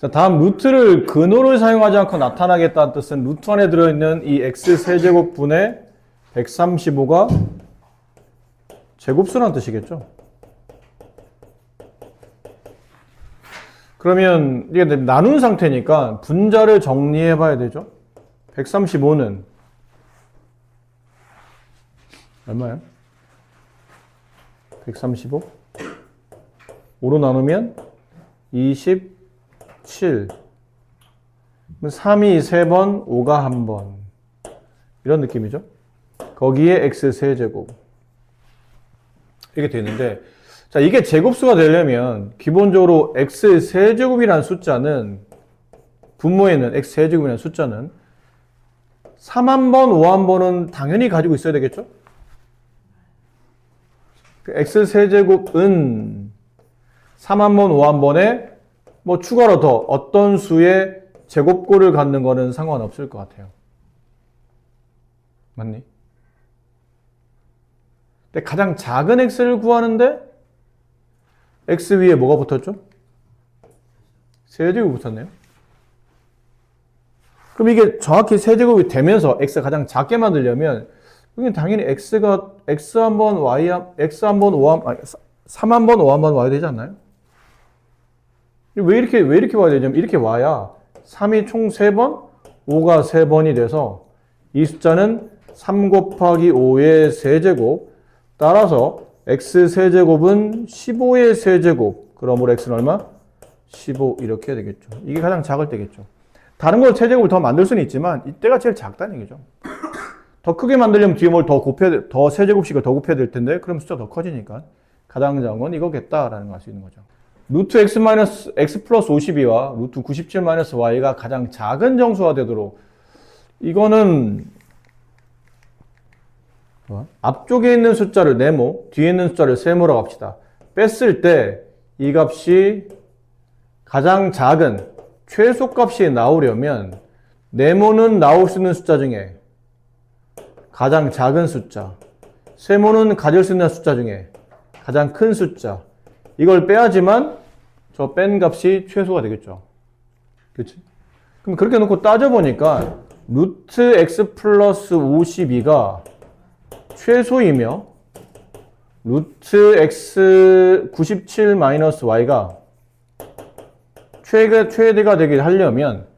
자, 다음 루트를 근호를 사용하지 않고 나타나겠다는 뜻은 루트 안에 들어있는 이 x 세제곱분의 135가 제곱수라는 뜻이겠죠. 그러면 이게 나눈 상태니까 분자를 정리해 봐야 되죠. 135는 얼마예요? 135? 5로 나누면 27. 3이 3번, 5가 1번. 이런 느낌이죠. 거기에 x 세제곱. 이렇게 되는데, 자, 이게 제곱수가 되려면 기본적으로 x 세제곱이라는 숫자는 분모에는 x 세제곱이라는 숫자는 3한번, 5한번은 당연히 가지고 있어야 되겠죠? x 세제곱은 3한번, 5한번에 뭐 추가로 더 어떤 수의 제곱꼴을 갖는 거는 상관없을 것 같아요. 맞니? 근데 가장 작은 x를 구하는데 x 위에 뭐가 붙었죠? 세제곱이 붙었네요. 그럼 이게 정확히 세제곱이 되면서 x가 가장 작게 만들려면 여기 당연히 x가 x 한 번 y x 한 번 5 한 3 한 번 5 한 번 와야 되지 않나요? 왜 이렇게 와야 되냐면 이렇게 와야 3이 총 3번, 5가 3번이 돼서 이 숫자는 3 곱하기 5의 세제곱, 따라서 x 세제곱은 15의 세제곱. 그러므로 x는 얼마? 15 이렇게 해야 되겠죠. 이게 가장 작을 때겠죠. 다른 걸 세제곱을 더 만들 수는 있지만 이때가 제일 작다는 얘기죠. 더 크게 만들려면 뒤에 뭘 더 세제곱씩을 더 곱해야 될 텐데 그럼 숫자 더 커지니까 가장 작은 건 이거겠다라는 걸 알 수 있는 거죠. 루트 x 마이너스 x 플러스 52와 루트 97 마이너스 y가 가장 작은 정수가 되도록 이거는 앞쪽에 있는 숫자를 네모, 뒤에 있는 숫자를 세모라고 합시다. 뺐을 때 이 값이 가장 작은 최소값이 나오려면 네모는 나올 수 있는 숫자 중에 가장 작은 숫자, 세모는 가질 수 있는 숫자 중에 가장 큰 숫자, 이걸 빼야지만 저 뺀 값이 최소가 되겠죠. 그렇지? 그럼 그렇게 놓고 따져보니까 루트 x 플러스 52가 최소이며 루트 x 97 마이너스 y가 최대가 되게 하려면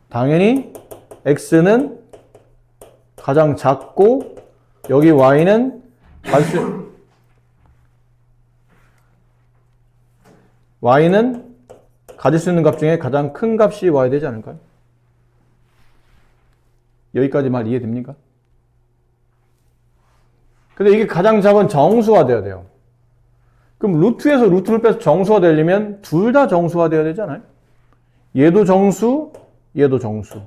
당연히 x는 가장 작고 여기 y는 y는 가질 수 있는 값 중에 가장 큰 값이 와야 되지 않을까요? 여기까지 말 이해됩니까? 근데 이게 가장 작은 정수가 돼야 돼요. 그럼 루트에서 루트를 빼서 정수가 되려면 둘 다 정수가 돼야 되잖아요. 얘도 정수, 얘도 정수.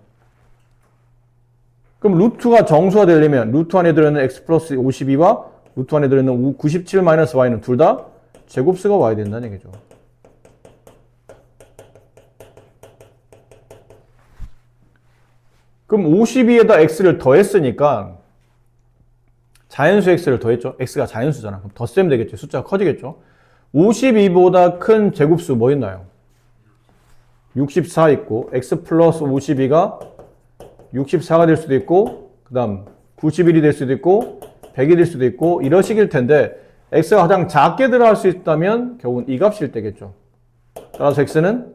그럼 루트가 정수가 되려면 루트 안에 들어있는 x 플러스 52와 루트 안에 들어있는 97 마이너스 y는 둘 다 제곱수가 와야 된다는 얘기죠. 그럼 52에다 x를 더했으니까 자연수 x를 더했죠. x가 자연수잖아. 그럼 더 쓰면 되겠죠. 숫자가 커지겠죠. 52보다 큰 제곱수 뭐 있나요? 64 있고 x 플러스 52가 64가 될 수도 있고 그 다음 91이 될 수도 있고 100이 될 수도 있고 이러식일 텐데 x가 가장 작게 들어갈 수 있다면 결국은 이 값일 때겠죠. 따라서 x는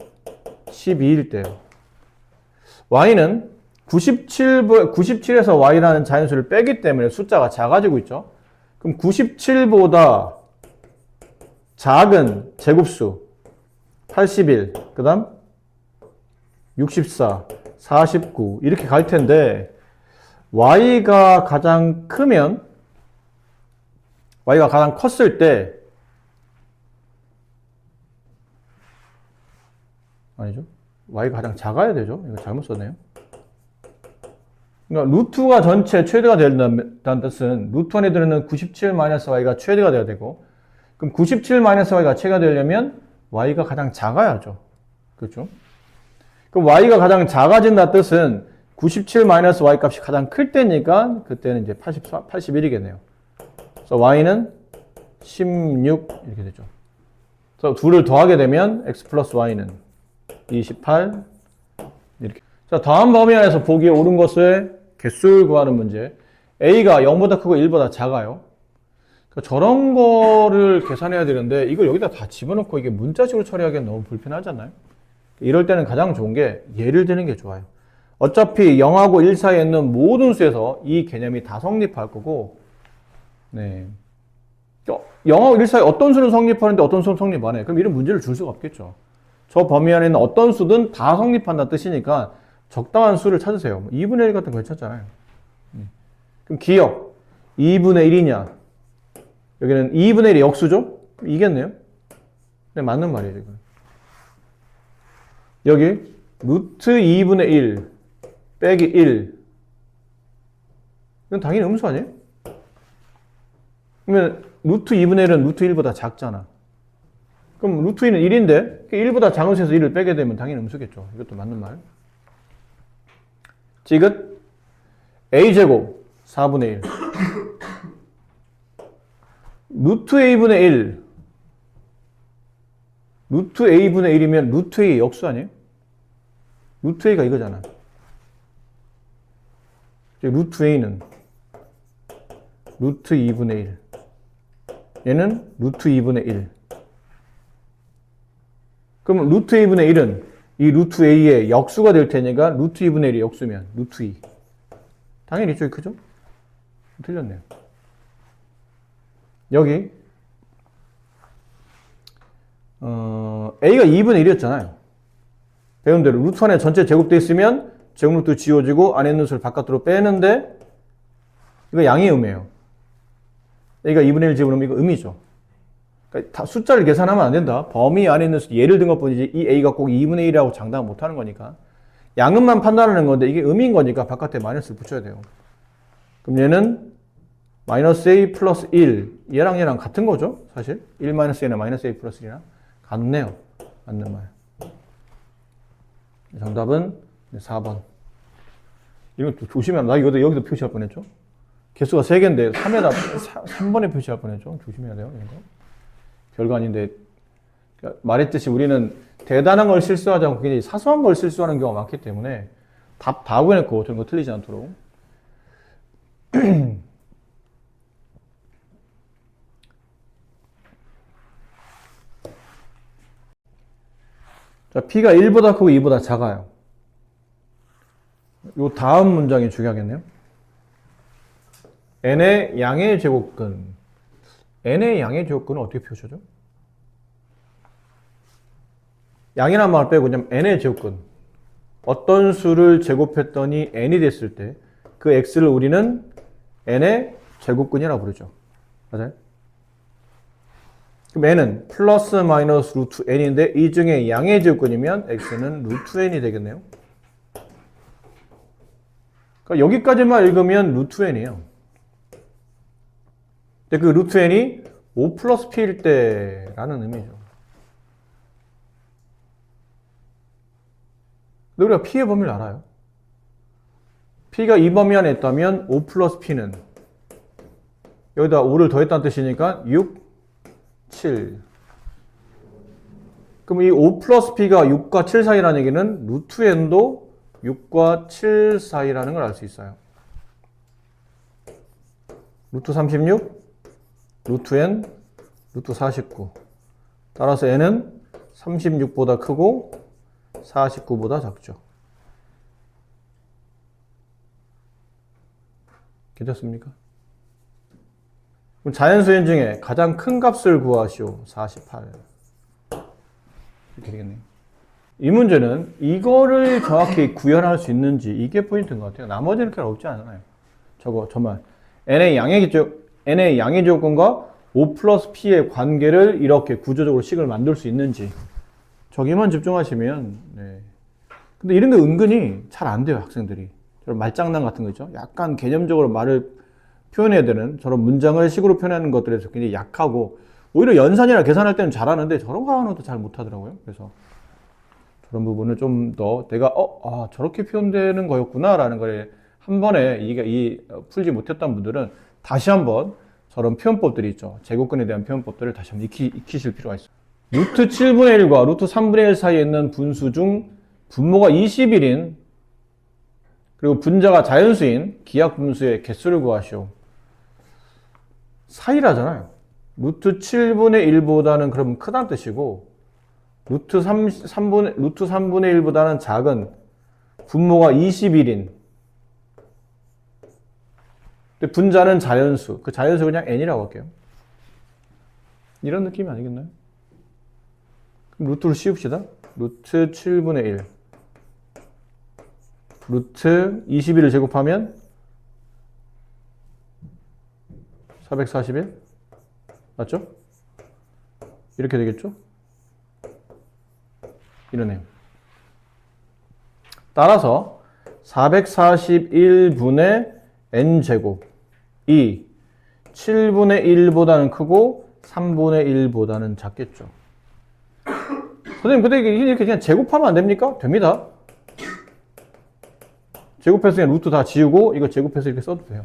12일 때요. y는 97에서 y라는 자연수를 빼기 때문에 숫자가 작아지고 있죠. 그럼 97보다 작은 제곱수 81, 그 다음 64, 49 이렇게 갈 텐데 y가 가장 크면 y가 가장 컸을 때 아니죠. y가 가장 작아야 되죠. 이거 잘못 썼네요. 그러니까 루트가 전체 최대가 된다는 뜻은 루트 안에 들어있는 97-y가 최대가 돼야 되고 그럼 97-y가 최대가 되려면 y가 가장 작아야죠. 그렇죠? 그럼 y가 가장 작아진다는 뜻은 97-y 값이 가장 클 때니까 그때는 이제 81이겠네요. 그래서 y는 16 이렇게 되죠. 그래서 둘을 더하게 되면 x 플러스 y는 28 이렇게. 자, 다음 범위 안에서 보기에 옳은 것의 개수를 구하는 문제. A가 0보다 크고 1보다 작아요. 그러니까 저런 거를 계산해야 되는데 이걸 여기다 다 집어넣고 이게 문자식으로 처리하기엔 너무 불편하잖아요. 이럴 때는 가장 좋은 게 예를 드는 게 좋아요. 어차피 0하고 1 사이에 있는 모든 수에서 이 개념이 다 성립할 거고, 네. 0하고 1 사이 어떤 수는 성립하는데 어떤 수는 성립 안 해. 그럼 이런 문제를 줄 수가 없겠죠. 저 범위 안에 있는 어떤 수든 다 성립한다는 뜻이니까 적당한 수를 찾으세요. 2분의 1 같은 거 괜찮잖아요. 그럼 기억, 2분의 1이냐? 여기는 2분의 1이 역수죠? 이겠네요? 네, 맞는 말이에요, 지금. 여기 루트 2분의 1 빼기 1. 이건 당연히 음수 아니에요? 그러면 루트 2분의 1은 루트 1보다 작잖아. 그럼 루트 2는 1인데 1보다 작은 수에서 1을 빼게 되면 당연히 음수겠죠. 이것도 맞는 말. 지긋 a제곱 4분의 1 루트 a분의 1 루트 a분의 1이면 루트 a 역수 아니에요? 루트 a가 이거잖아. 루트 a는 루트 2분의 1 얘는 루트 2분의 1 그러면 루트 2분의 1은 이 루트 a의 역수가 될 테니까 루트 2분의 1이 역수면 루트 2 당연히 이쪽이 크죠? 틀렸네요. 여기 a가 2분의 1이었잖아요. 배운 대로 루트 안에 전체 제곱돼 있으면 제곱 루트 지워지고 안에 있는 수를 바깥으로 빼는데 이거 양의 음이에요. a가 2분의 1 집어넣으면 이거 음이죠. 그러니까 다 숫자를 계산하면 안 된다. 범위 안에 있는 수 예를 든 것뿐이지 이 a가 꼭 2분의 1이라고 장담 못하는 거니까 양음만 판단하는 건데 이게 음인 거니까 바깥에 마이너스를 붙여야 돼요. 그럼 얘는 마이너스 a 플러스 1 얘랑 같은 거죠 사실 1 마이너스 a는 마이너스 a 플러스 1이랑 같네요. 맞는 말. 정답은 4번. 이거 조심해야 나 이거 여기서 표시할 뻔했죠. 개수가 3개인데 3번에 표시할 뻔했죠. 조심해야 돼요. 이거. 별거 아닌데 말했듯이 우리는 대단한 걸 실수하지 않고 굉장히 사소한 걸 실수하는 경우가 많기 때문에 답 다 구해냈고 저런 거 틀리지 않도록. 자, P가 1보다 크고 2보다 작아요. 요 다음 문장이 중요하겠네요. n의 양의 제곱근. n의 양의 제곱근은 어떻게 표시하죠? 양이란 말 빼고 그냥 n의 제곱근. 어떤 수를 제곱했더니 n이 됐을 때 그 x를 우리는 n의 제곱근이라고 부르죠. 맞아요? 그럼 n은 플러스 마이너스 루트 n인데 이 중에 양의 제곱근이면 x는 루트 n이 되겠네요. 그러니까 여기까지만 읽으면 루트 n이에요. 근데 그 루트 n이 5 플러스 p일 때라는 의미죠. 근데 우리가 p의 범위를 알아요. p가 이 범위 안에 있다면 5 플러스 p는 여기다 5를 더했다는 뜻이니까 6, 7. 그럼 이 5 플러스 p가 6과 7 사이라는 얘기는 루트 n도 6과 7 사이라는 걸 알 수 있어요. 루트 36, 루트 n, 루트 49. 따라서 n은 36보다 크고 49보다 작죠. 괜찮습니까? 그럼 자연수인 중에 가장 큰 값을 구하시오. 48. 이렇게 되겠네요. 이 문제는 이거를 정확히 구현할 수 있는지 이게 포인트인 것 같아요. 나머지는 그렇게 어렵지 않아요. 저만 n의 양의 조건과 5 플러스 p의 관계를 이렇게 구조적으로 식을 만들 수 있는지 저기만 집중하시면 네. 근데 이런 게 은근히 잘 안 돼요. 학생들이. 저런 말장난 같은 거 있죠. 약간 개념적으로 말을 표현해야 되는 저런 문장을 식으로 표현하는 것들에서 굉장히 약하고 오히려 연산이나 계산할 때는 잘하는데 저런 거 하나도 잘 못하더라고요. 그래서 그런 부분을 좀 더 내가 저렇게 표현되는 거였구나 라는 걸 한 번에 풀지 못했던 분들은 다시 한번 저런 표현법들이 있죠. 제곱근에 대한 표현법들을 다시 한번 익히실 필요가 있어요. 루트 7분의 1과 루트 3분의 1 사이에 있는 분수 중 분모가 20일인 그리고 분자가 자연수인 기하 분수의 개수를 구하시오. 사이라잖아요. 루트 7분의 1보다는 그럼 크다는 뜻이고 루트 3분의 1보다는 작은 분모가 20일인 분자는 자연수. 그 자연수 그냥 n이라고 할게요. 이런 느낌이 아니겠나요? 그럼 루트를 씌웁시다. 루트 7분의 1 루트 21을 제곱하면 441 맞죠? 이렇게 되겠죠? 이러네요. 따라서 441분의 n제곱 이 7분의 1보다는 크고 3분의 1보다는 작겠죠. 선생님, 근데 이렇게 그냥 제곱하면 안 됩니까? 됩니다. 제곱해서 그냥 루트 다 지우고 이거 제곱해서 이렇게 써도 돼요.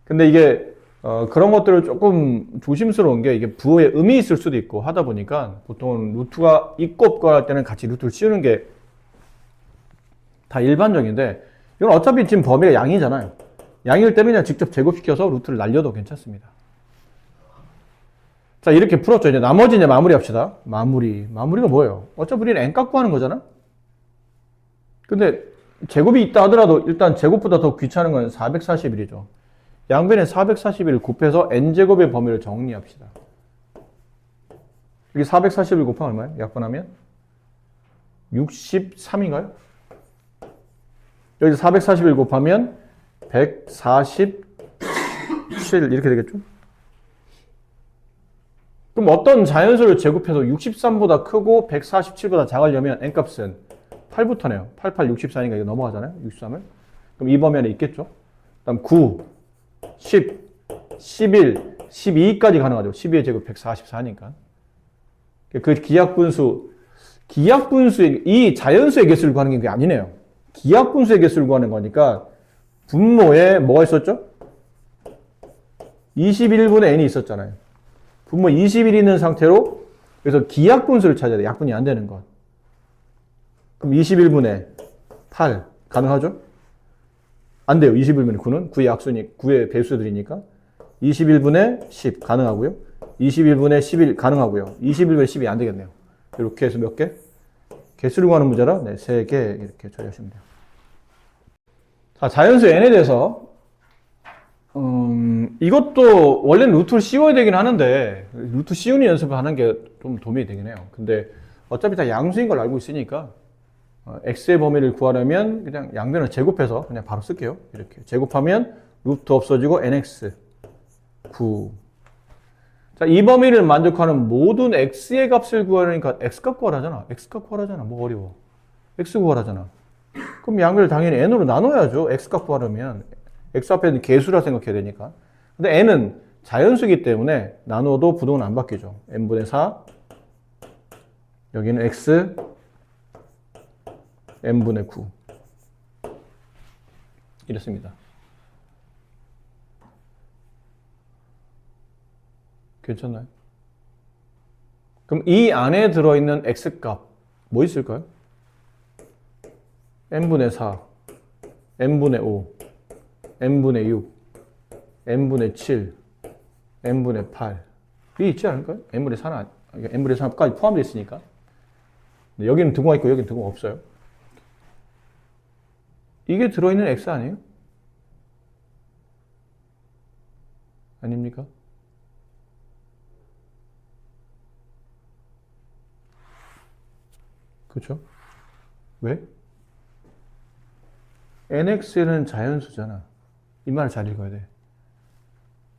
근데 이게 그런 것들을 조금 조심스러운 게 이게 부호에 음이 있을 수도 있고 하다 보니까 보통은 루트가 있고 없고 할 때는 같이 루트를 씌우는 게 다 일반적인데 이건 어차피 지금 범위가 양이잖아요. 양일 때는 그냥 직접 제곱시켜서 루트를 날려도 괜찮습니다. 자, 이렇게 풀었죠. 이제 나머지 이제 마무리 합시다. 마무리가 뭐예요? 어차피 우리는 n값 구하는 거잖아? 근데 제곱이 있다 하더라도 일단 제곱보다 더 귀찮은 건 441이죠. 양변에 441을 곱해서 n제곱의 범위를 정리합시다. 여기 441 곱하면 얼마예요? 약분하면? 63인가요? 여기서 441 곱하면 147 이렇게 되겠죠? 그럼 어떤 자연수를 제곱해서 63보다 크고 147보다 작으려면 n값은 8부터네요. 88, 64니까 이거 넘어가잖아요. 63을. 그럼 이 범위 안에 있겠죠? 그 다음 9, 10, 11, 12까지 가능하죠. 12의 제곱 144니까. 그 기하분수의 이 자연수의 개수를 구하는 게 그게 아니네요. 기하분수의 개수를 구하는 거니까 분모에 뭐가 있었죠? 21분의 n이 있었잖아요. 분모 21이 있는 상태로 그래서 기하분수를 찾아야 돼. 약분이 안 되는 것. 그럼 21분의 8 가능하죠? 안 돼요. 21분의 9는 9의 배수들이니까 21분의 10 가능하고요. 21분의 11 가능하고요. 21분의 10이 안 되겠네요. 이렇게 해서 몇 개? 개수를 구하는 문제라 3개 이렇게 처리하시면 돼요. 자, 자연수 n에 대해서 이것도 원래는 루트를 씌워야 되긴 하는데 루트 씌우는 연습을 하는 게 좀 도움이 되긴 해요. 근데 어차피 다 양수인 걸 알고 있으니까 x의 범위를 구하려면 그냥 양변을 제곱해서 그냥 바로 쓸게요. 이렇게 제곱하면 루트 없어지고 nx 9. 자, 이 범위를 만족하는 모든 x의 값을 구하려니까 x값 구하라잖아. x값 구하라잖아. 뭐 어려워. x 구하라잖아. 그럼 양변을 당연히 n으로 나눠야죠. x값 구하려면. x 앞에는 개수라 생각해야 되니까. 근데 n은 자연수이기 때문에 나눠도 부동은 안 바뀌죠. n분의 4 여기는 x n분의 9 이렇습니다. 괜찮나요? 그럼 이 안에 들어있는 x값 뭐 있을까요? n분의 4 n분의 5 n분의 6 n분의 7 n분의 8이 있지 않을까요? n분의 4는 n분의 3까지 포함되어 있으니까. 여기는 등호가 있고 여기는 등호가 없어요. 이게 들어있는 x 아니에요? 아닙니까? 그렇죠? 왜? nx는 자연수잖아. 이 말을 잘 읽어야 돼.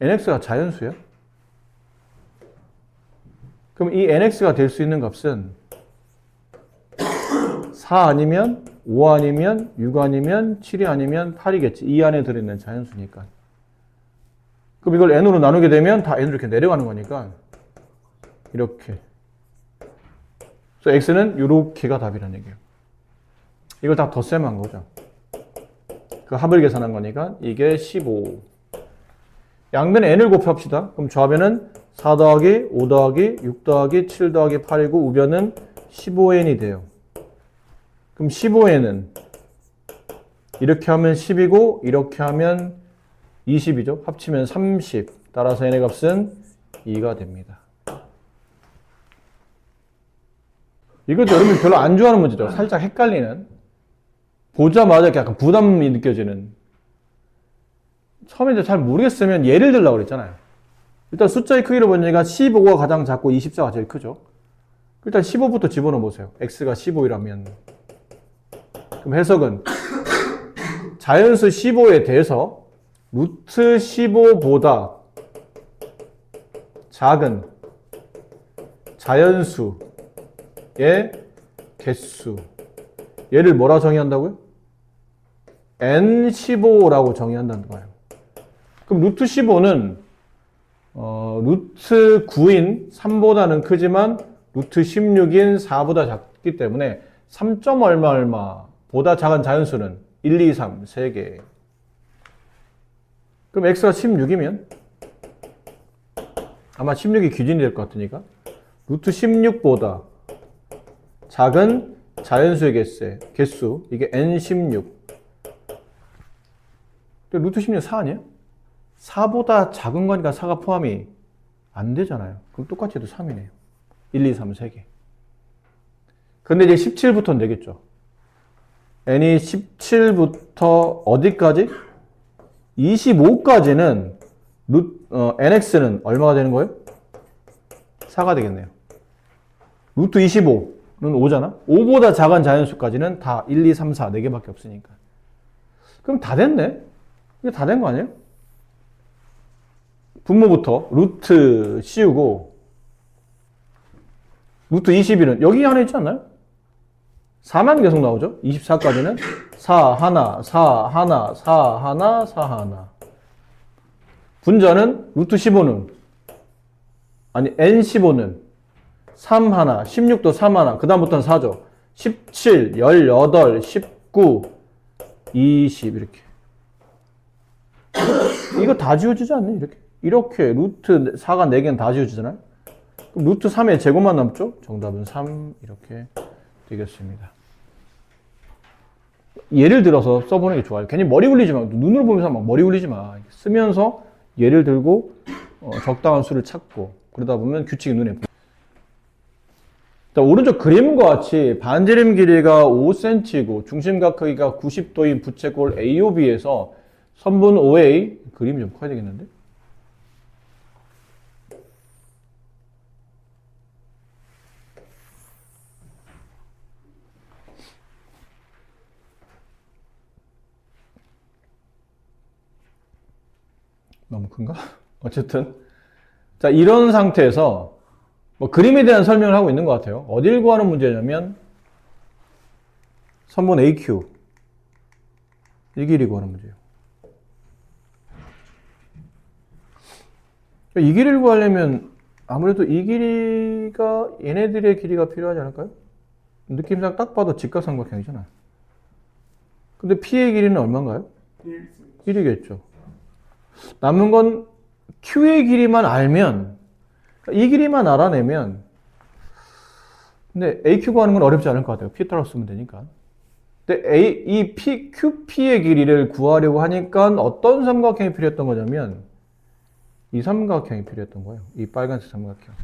nx가 자연수야? 그럼 이 nx가 될 수 있는 값은 4 아니면 5 아니면 6 아니면 7이 아니면 8이겠지. 이 안에 들어있는 자연수니까. 그럼 이걸 n으로 나누게 되면 다 n으로 이렇게 내려가는 거니까 이렇게. 그래서 x는 이렇게가 답이라는 얘기예요. 이걸 다 덧셈한 거죠. 그 합을 계산한 거니까 이게 15. 양변에 n을 곱합시다. 그럼 좌변은 4 더하기 5 더하기 6 더하기 7 더하기 8이고 우변은 15n이 돼요. 그럼 15n은 이렇게 하면 10이고 이렇게 하면 20이죠. 합치면 30. 따라서 n의 값은 2가 됩니다. 이것도 여러분 별로 안 좋아하는 문제죠. 살짝 헷갈리는. 보자마자 약간 부담이 느껴지는. 처음에 이제 잘 모르겠으면 예를 들려고 그랬잖아요. 일단 숫자의 크기를 보니까 15가 가장 작고 24가 제일 크죠. 일단 15부터 집어넣어 보세요. x가 15이라면. 그럼 해석은 자연수 15에 대해서 루트 15보다 작은 자연수의 개수. 얘를 뭐라 정의한다고요? n15라고 정의한다는 거예요. 그럼 루트 15는 루트 9인 3보다는 크지만 루트 16인 4보다 작기 때문에 3. 얼마 얼마보다 작은 자연수는 1, 2, 3, 3개. 그럼 x가 16이면 아마 16이 기준이 될 것 같으니까 루트 16보다 작은 자연수의 개수 이게 n16. 루트 16 4 아니에요? 4보다 작은 거니까 4가 포함이 안 되잖아요. 그럼 똑같이 해도 3이네요. 1, 2, 3, 3개. 근데 이제 17부터는 되겠죠. n이 17부터 어디까지? 25까지는 nx는 얼마가 되는 거예요? 4가 되겠네요. 루트 25는 5잖아? 5보다 작은 자연수까지는 다 1, 2, 3, 4, 4개밖에 없으니까. 그럼 다 됐네? 이게 다 된 거 아니에요? 분모부터 루트 씌우고 루트 21은 여기 안에 있지 않나요? 4만 계속 나오죠? 24까지는 4, 하나, 4, 하나, 4, 하나, 4, 하나. 분자는 루트 15는 아니 n15는 3 하나, 16도 3 하나, 그 다음부터는 4죠. 17, 18, 19, 20 이렇게. 이거 다 지워지지 않니? 이렇게 루트 4가 4개는 다 지워지잖아요. 그럼 루트 3의 제곱만 남죠? 정답은 3 이렇게 되겠습니다. 예를 들어서 써보는 게 좋아요. 괜히 머리 굴리지 마. 눈으로 보면서 막 머리 굴리지 마. 쓰면서 예를 들고 적당한 수를 찾고 그러다 보면 규칙이 눈에 보여요. 자, 오른쪽 그림과 같이 반지름 길이가 5cm고 중심각 크기가 90도인 부채꼴 AOB에서 선분 OA 그림이 좀 커야 되겠는데? 너무 큰가? 어쨌든 자, 이런 상태에서 뭐 그림에 대한 설명을 하고 있는 것 같아요. 어딜 구하는 문제냐면 선분 AQ 이 길이 구하는 문제예요. 이 길이를 구하려면 아무래도 이 길이가 얘네들의 길이가 필요하지 않을까요? 느낌상 딱 봐도 직각삼각형이잖아요. 근데 P의 길이는 얼마인가요? 1이겠죠. 남은 건 Q의 길이만 알면, 이 길이만 알아내면, 근데 AQ 구하는 건 어렵지 않을 것 같아요. P 따라 쓰면 되니까. 근데 이 QP의 길이를 구하려고 하니까 어떤 삼각형이 필요했던 거냐면, 이 삼각형이 필요했던 거예요. 이 빨간색 삼각형.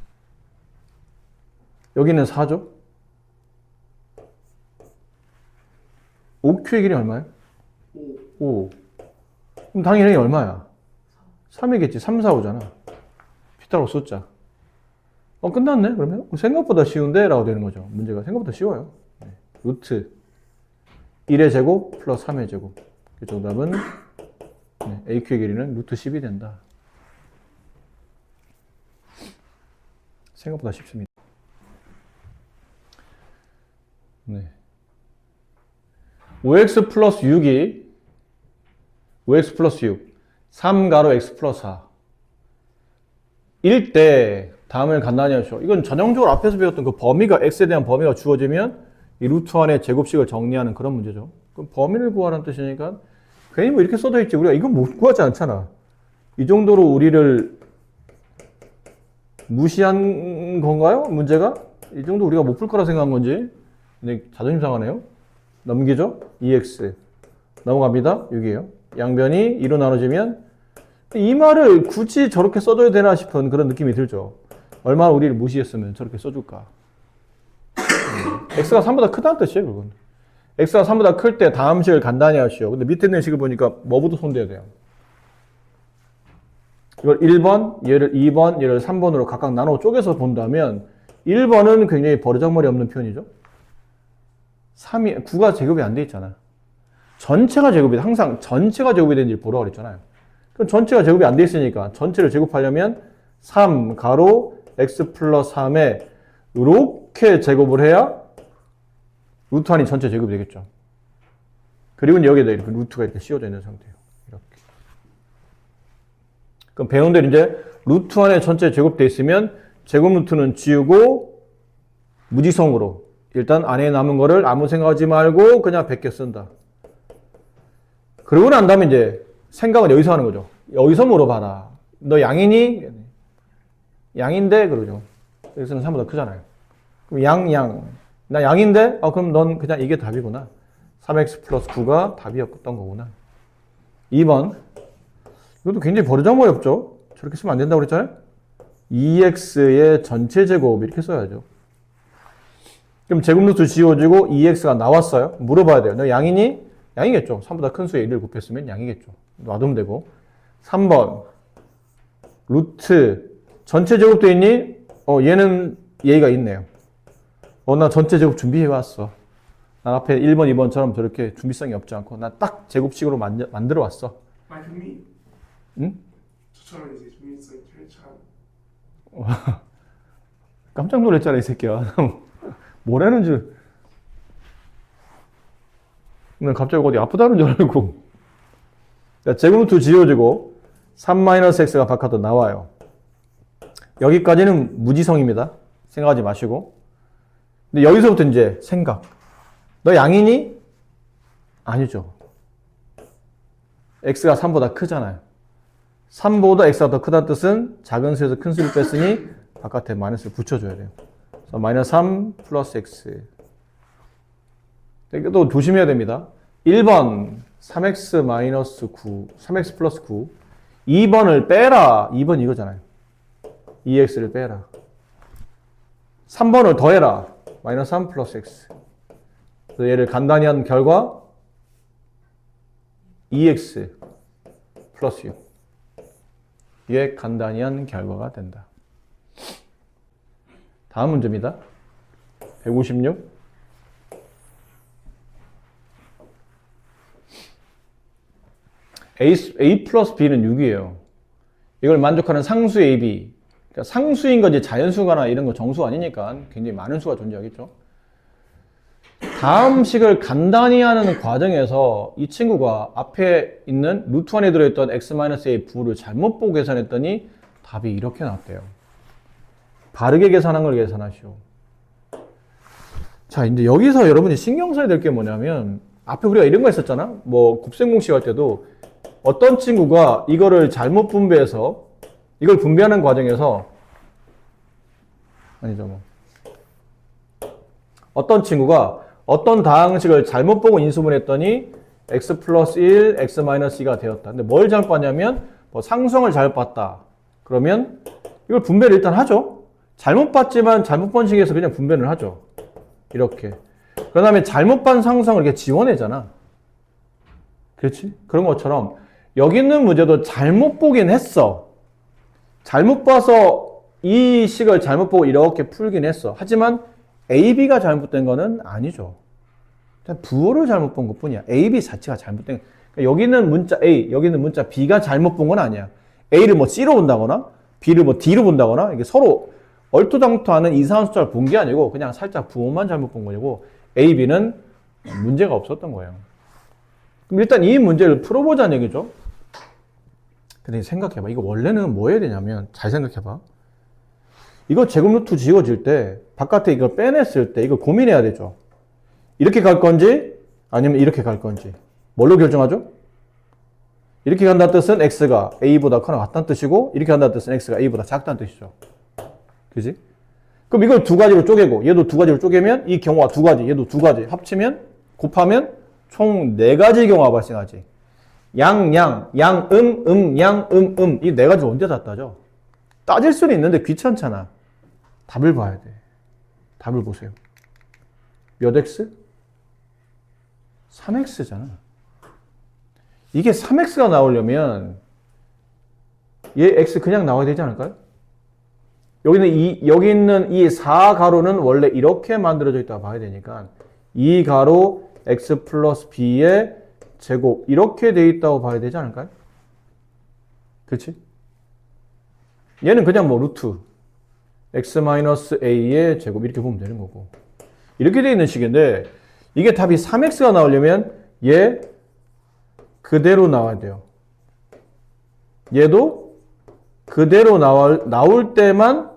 여기는 4죠? OQ의 길이 얼마예요? 5. 그럼 당연히 얼마야? 3이겠지. 3, 4, 5잖아. 피타고라스 숫자. 끝났네? 그러면? 생각보다 쉬운데? 라고 되는 거죠. 문제가 생각보다 쉬워요. 네. 루트 1의 제곱 플러스 3의 제곱. 그 정답은 네, AQ의 길이는 루트 10이 된다. 생각보다 쉽습니다. 네. 5x 플러스 6이 5x 플러스 6 3가로 x 플러스 4 일 때 다음을 간단히 하죠. 이건 전형적으로 앞에서 배웠던 그 범위가 x에 대한 범위가 주어지면 이 루트 안에 제곱식을 정리하는 그런 문제죠. 그럼 범위를 구하라는 뜻이니까 괜히 뭐 이렇게 써져 있지 우리가 이건 못 구하지 않잖아. 이 정도로 우리를 무시한 건가요? 문제가? 이 정도 우리가 못 풀 거라 생각한 건지. 근데 자존심 상하네요. 넘기죠? 2x. 넘어갑니다. 6이에요. 양변이 2로 나눠지면 이 말을 굳이 저렇게 써줘야 되나 싶은 그런 느낌이 들죠. 얼마나 우리를 무시했으면 저렇게 써줄까. x가 3보다 크다는 뜻이에요, 그건. x가 3보다 클 때 다음 식을 간단히 하시오. 근데 밑에 있는 식을 보니까 뭐부터 손대야 돼요? 이걸 1번, 얘를 2번, 얘를 3번으로 각각 나눠 쪼개서 본다면 1번은 굉장히 버르장머리 없는 표현이죠. 9가 제곱이 안 돼 있잖아. 전체가 제곱이, 항상 전체가 제곱이 되는지 보라고 그랬잖아요. 그럼 전체가 제곱이 안 돼 있으니까 전체를 제곱하려면 3 가로 x 플러스 3에 이렇게 제곱을 해야 루트 안이 전체 제곱이 되겠죠. 그리고 여기에다 이렇게 루트가 이렇게 씌워져 있는 상태예요. 이렇게. 그럼 배운 대로 이제 루트 안에 전체 제곱되어 있으면 제곱 루트는 지우고 무지성으로 일단 안에 남은 거를 아무 생각하지 말고 그냥 100개 쓴다. 그러고 난 다음에 이제 생각은 여기서 하는 거죠. 여기서 물어봐라. 너 양이니? 양인데? 그러죠. 여기서는 3보다 크잖아요. 그럼 양. 나 양인데? 그럼 넌 그냥 이게 답이구나. 3x 플러스 9가 답이었던 거구나. 2번. 이것도 굉장히 버르장머리 없죠? 저렇게 쓰면 안 된다고 그랬잖아요? 2x의 전체 제곱 이렇게 써야죠. 그럼 제곱 루트 지워지고 2x가 나왔어요. 물어봐야 돼요. 너 양이니? 양이겠죠. 3보다 큰 수에 1을 곱했으면 양이겠죠. 놔두면 되고. 3번. 루트 전체 제곱도 있니? 얘는 예의가 있네요. 나 전체 제곱 준비해왔어. 난 앞에 1번, 2번처럼 저렇게 준비성이 없지 않고 난 딱 제곱식으로 만들어 왔어. 준비? 응? 저처럼 이제 준비성이 참. 깜짝 놀랐잖아, 이 새끼야. 뭐라는 줄. 난 갑자기 어디 아프다는 줄 알고. 제곱 루트 지워지고 3-x가 바깥으로 나와요. 여기까지는 무지성입니다. 생각하지 마시고. 근데 여기서부터 이제 생각. 너 양이니? 아니죠. x가 3보다 크잖아요. 3보다 x가 더 크다는 뜻은 작은 수에서 큰 수를 뺐으니 바깥에 마이너스를 붙여줘야 돼요. 그래서 마이너스 3 플러스 x. 또 조심해야 됩니다. 1번 3x 마이너스 9, 3x 플러스 9. 2번을 빼라. 2번 이거잖아요. 2x를 빼라. 3번을 더해라. 마이너스 3 플러스 x. 그래서 얘를 간단히 한 결과 2x 플러스 6. 이게 간단히 한 결과가 된다. 다음 문제입니다. 156. a 플러스 b는 6이에요. 이걸 만족하는 상수 ab. 그러니까 상수인 거지 자연수거나 이런 거 정수 아니니까 굉장히 많은 수가 존재하겠죠. 다음 식을 간단히 하는 과정에서 이 친구가 앞에 있는 루트 안에 들어있던 x-a 부를 잘못 보고 계산했더니 답이 이렇게 나왔대요. 바르게 계산한 걸 계산하시오. 자, 이제 여기서 여러분이 신경 써야 될 게 뭐냐면 앞에 우리가 이런 거 했었잖아. 뭐 곱셈공식 할 때도 어떤 친구가 이거를 잘못 분배해서 이걸 분배하는 과정에서 아니죠 뭐 어떤 친구가 어떤 다항식을 잘못 보고 인수분했더니 x 플러스 1, x 마이너스 2가 되었다. 근데 뭘 잘못 봤냐면 뭐 상수항을 잘못 봤다. 그러면 이걸 분배를 일단 하죠. 잘못 봤지만 잘못 본 식에서 그냥 분배를 하죠. 이렇게. 그 다음에 잘못 본 상수항을 이렇게 지워내잖아. 그렇지? 그런 것처럼 여기 있는 문제도 잘못 보긴 했어. 잘못 봐서 이 식을 잘못 보고 이렇게 풀긴 했어. 하지만 A, B가 잘못된 거는 아니죠. 그냥 부호를 잘못 본 것 뿐이야. A, B 자체가 잘못된 거야. 그러니까 여기 있는 문자 A, 여기 있는 문자 B가 잘못 본 건 아니야. A를 뭐 C로 본다거나 B를 뭐 D로 본다거나 이게 서로 얼토당토하는 이상한 숫자를 본 게 아니고 그냥 살짝 부호만 잘못 본 거고 A, B는 문제가 없었던 거예요. 그럼 일단 이 문제를 풀어보자는 얘기죠. 근데 생각해봐. 이거 원래는 뭐 해야 되냐면 잘 생각해봐. 이거 제곱 루트 지워질 때 바깥에 이걸 빼냈을 때 이거 고민해야 되죠. 이렇게 갈 건지 아니면 이렇게 갈 건지 뭘로 결정하죠? 이렇게 간다는 뜻은 x가 a보다 크거나 같다는 뜻이고 이렇게 간다는 뜻은 x가 a보다 작다는 뜻이죠. 그지? 그럼 이걸 두 가지로 쪼개고 얘도 두 가지로 쪼개면 이 경우가 두 가지, 얘도 두 가지 합치면 곱하면 총 네 가지 경우가 발생하지. 양, 양, 양, 양, 이 네 가지를 언제 다 따져? 따질 수는 있는데 귀찮잖아. 답을 봐야 돼. 답을 보세요. 몇 x? 3x잖아. 이게 3x가 나오려면 얘 x 그냥 나와야 되지 않을까요? 여기 있는 이 4가로는 원래 이렇게 만들어져 있다고 봐야 되니까 2가로 x 플러스 b의 제곱 이렇게 돼 있다고 봐야 되지 않을까요? 그렇지? 얘는 그냥 뭐 루트 x 마이너스 a의 제곱 이렇게 보면 되는 거고 이렇게 돼 있는 식인데 이게 답이 3x가 나오려면 얘 그대로 나와야 돼요. 얘도 그대로 나올 때만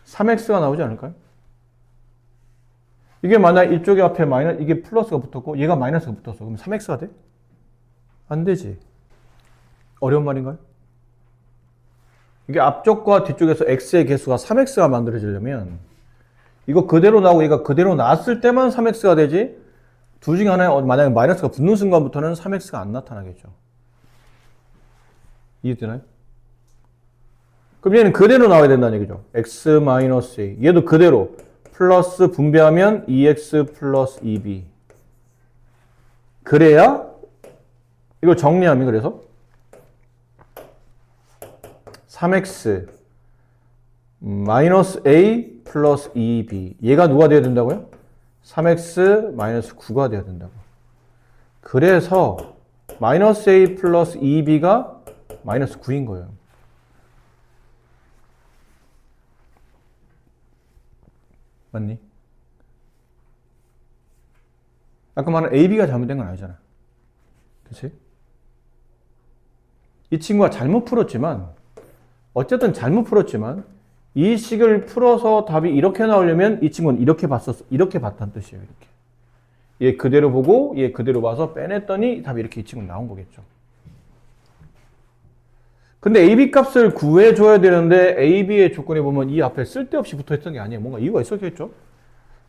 (3x가) 나오지 않을까요? 이게 만약 이쪽에 앞에 마이너스 이게 플러스가 붙었고 얘가 마이너스가 붙었어. 그럼 3x가 돼? 안 되지. 어려운 말인가요? 이게 앞쪽과 뒤쪽에서 x의 개수가 3x가 만들어지려면 이거 그대로 나오고 얘가 그대로 나왔을 때만 3x가 되지 둘 중에 하나에 만약에 마이너스가 붙는 순간부터는 3x가 안 나타나겠죠. 이해되나요? 그럼 얘는 그대로 나와야 된다는 얘기죠. x-a 얘도 그대로 플러스 분배하면 2x 플러스 2b 그래야 이걸 정리하면 그래서 3x 마이너스 a 플러스 2b 얘가 누가 돼야 된다고요? 3x 마이너스 9가 돼야 된다고. 그래서 마이너스 a 플러스 2b가 마이너스 9인 거예요. 맞니? 아까 말한 ab가 잘못된 건 아니잖아. 그치? 이 친구가 잘못 풀었지만 어쨌든 잘못 풀었지만 이 식을 풀어서 답이 이렇게 나오려면 이 친구는 이렇게 봤다는 뜻이에요. 이렇게. 얘 그대로 보고 얘 그대로 봐서 빼냈더니 답이 이렇게 이 친구는 나온 거겠죠. 근데 AB 값을 구해줘야 되는데 AB의 조건에 보면 이 앞에 쓸데없이 붙어있던 게 아니에요. 뭔가 이유가 있었겠죠?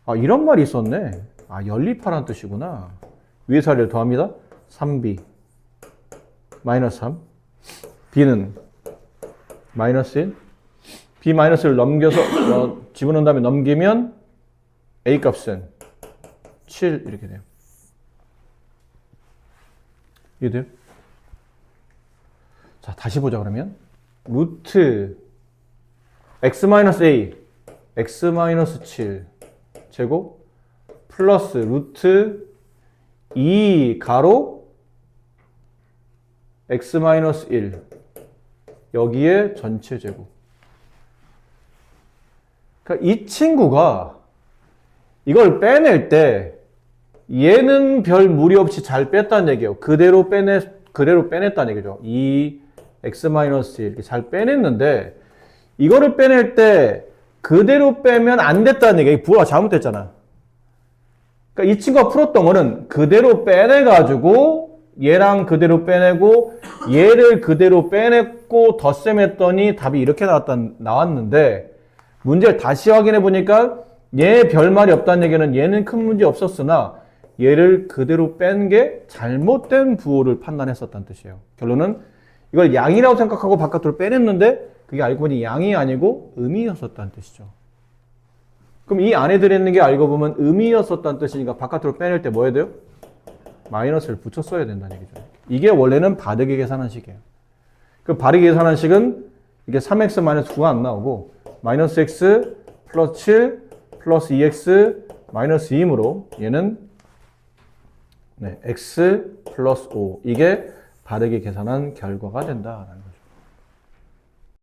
아, 이런 말이 있었네. 아, 연립하라는 뜻이구나. 위에 사례를 더합니다. 3B 마이너스 3 B는 마이너스 1 B 마이너스를 넘겨서 집어넣은 다음에 넘기면 A 값은 7 이렇게 돼요. 이해돼요? 자, 다시 보자 그러면 루트 x-a x-7 제곱 플러스 루트 2 가로 x-1 여기에 전체 제곱. 그러니까 이 친구가 이걸 빼낼 때 얘는 별 무리 없이 잘 뺐다는 얘기예요. 그대로 빼냈다는 얘기죠. 2 x-1 이렇게 잘 빼냈는데 이거를 빼낼 때 그대로 빼면 안 됐다는 얘기예요. 부호가 잘못됐잖아. 그러니까 이 친구가 풀었던 거는 그대로 빼내가지고 얘랑 그대로 빼내고 얘를 그대로 빼냈고 덧셈했더니 답이 이렇게 나왔는데 문제를 다시 확인해 보니까 얘 별말이 없다는 얘기는 얘는 큰 문제 없었으나 얘를 그대로 뺀 게 잘못된 부호를 판단했었다는 뜻이에요. 결론은 이걸 양이라고 생각하고 바깥으로 빼냈는데 그게 알고 보니 양이 아니고 음이었었다는 뜻이죠. 그럼 이 안에 들어있는 게 알고 보면 음이었었다는 뜻이니까 바깥으로 빼낼 때 뭐 해야 돼요? 마이너스를 붙여 써야 된다는 얘기죠. 이게 원래는 바르게 계산한 식이에요. 그 바르게 계산한 식은 이게 3x 마이너스 9가 안 나오고 마이너스 x 플러스 7 플러스 2x 마이너스 2이므로 얘는 x 플러스 5 이게 바르게 계산한 결과가 된다라는 거예요.